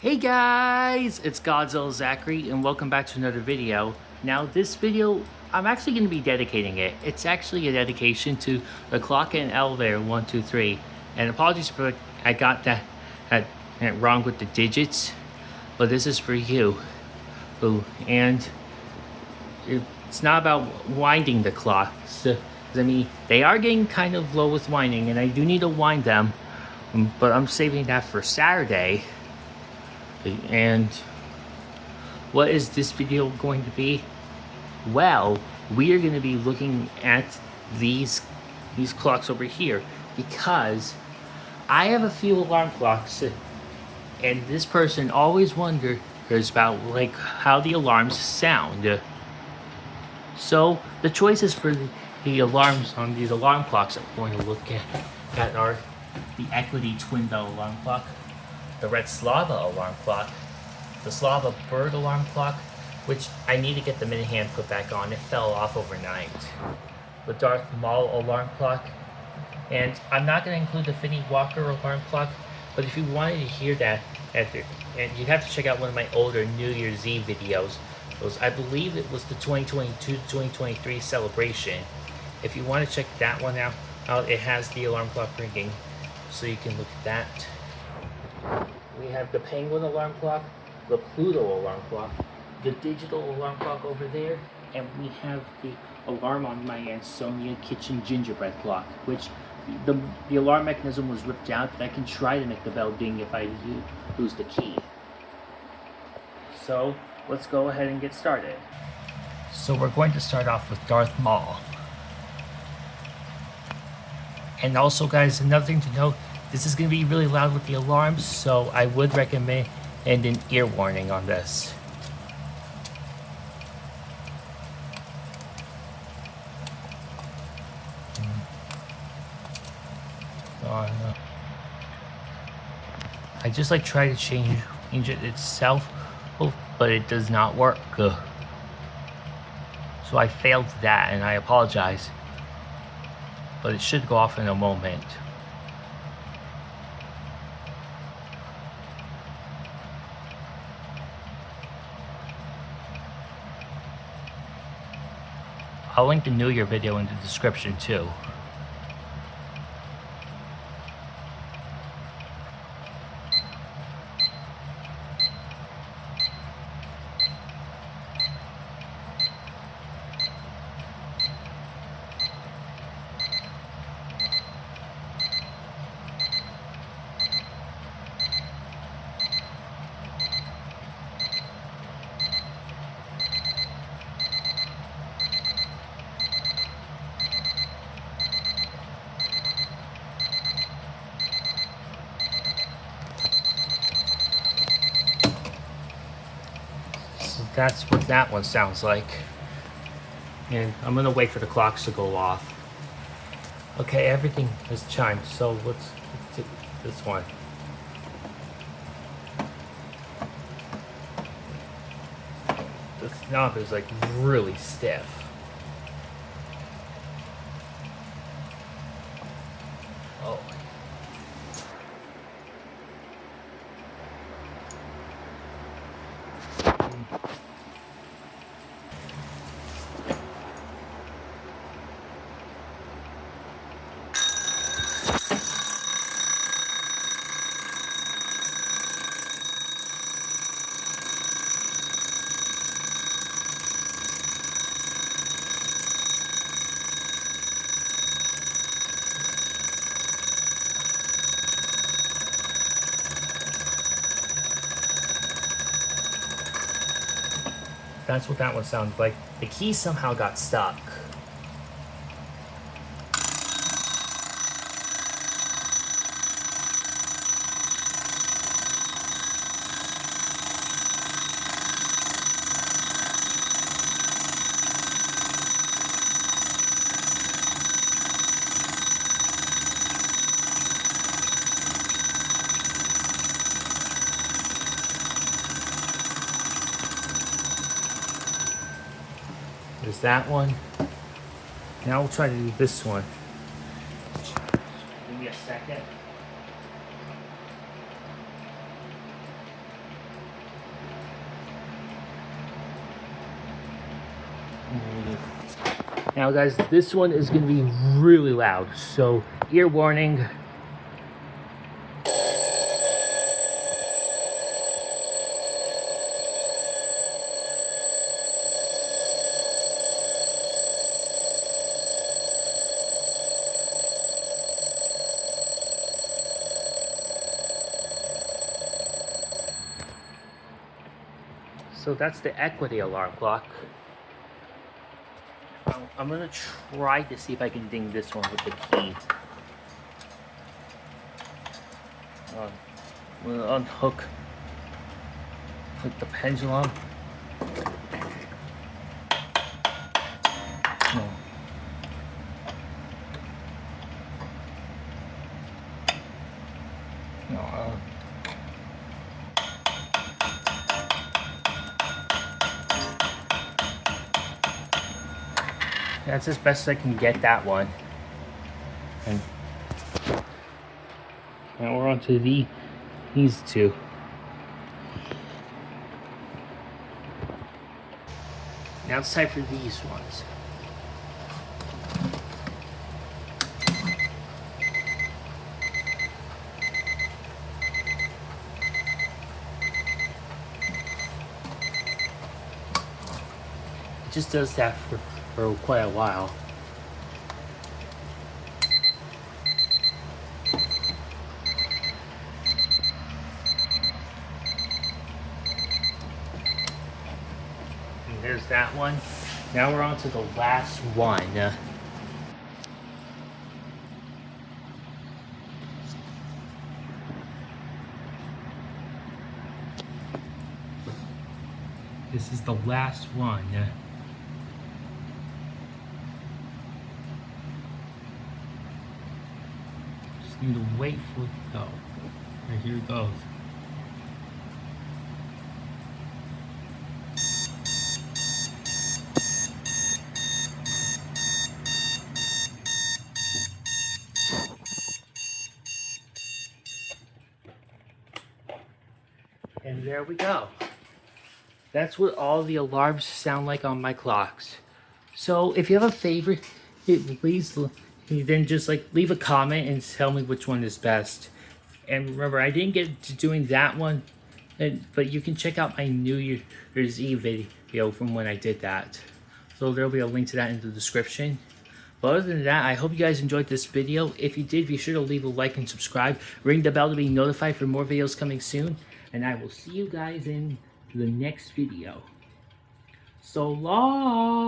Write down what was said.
Hey guys, it's Godzilla Zachary and welcome back to another video. Now this video, I'm actually going to be dedicating it. It's actually a dedication to the clock and elevator 123. And apologies for I got that wrong with the digits, but this is for you. And it's not about winding the clocks. I mean, they are getting kind of low with winding and I do need to wind them, but I'm saving that for Saturday. And what is this video going to be? Well, we are going to be looking at these clocks over here because I have a few alarm clocks and this person always wonders about like how the alarms sound. So the choices for the alarms on these alarm clocks that we're going to look at are the Equity Twin Bell alarm clock, the red Slava alarm clock, the Slava bird alarm clock, which I need to get the mini hand put back on. It fell off overnight. The Darth Maul alarm clock, and I'm not going to include the Finney Walker alarm clock, but if you wanted to hear that, and you'd have to check out one of my older New Year's Eve videos. I believe it was the 2022-2023 celebration. If you want to check that one out, it has the alarm clock ringing, so you can look at that. We have the Penguin alarm clock, the Pluto alarm clock, the digital alarm clock over there, and we have the alarm on my Ansonia kitchen gingerbread clock, which the alarm mechanism was ripped out, but I can try to make the bell ding if I lose the key. So let's go ahead and get started. So we're going to start off with Darth Maul. And also guys, another thing to note, this is going to be really loud with the alarms, so I would recommend an ear warning on this. I just like try to change it itself, but it does not work. So I failed that and I apologize, but it should go off in a moment. I'll link the New Year video in the description too. That's what that one sounds like. And I'm gonna wait for the clocks to go off. Okay, everything has chimed, so let's do this one. The knob is like really stiff. Oh. That's what that one sounds like. The key somehow got stuck. There's that one. Now we'll try to do this one. Give me a second. Now guys, this one is going to be really loud, so ear warning. So that's the equity alarm clock. I'm gonna try to see if I can ding this one with the key. I'm gonna unhook the pendulum. No. No. That's as best as I can get that one. And now we're on to these two. Now it's time for these ones. It just does that for quite a while. And there's that one. Now we're on to the last one. This is the last one. Just need to wait for it to go. Right, here it goes. And there we go. That's what all the alarms sound like on my clocks. So if you have a favorite, please then just leave a comment and tell me which one is best. And remember, I didn't get to doing that one, but you can check out my New Year's Eve video from when I did that. So there'll be a link to that in the description. But other than that, I hope you guys enjoyed this video. If you did, be sure to leave a like and subscribe. Ring the bell to be notified for more videos coming soon. And I will see you guys in the next video. So long!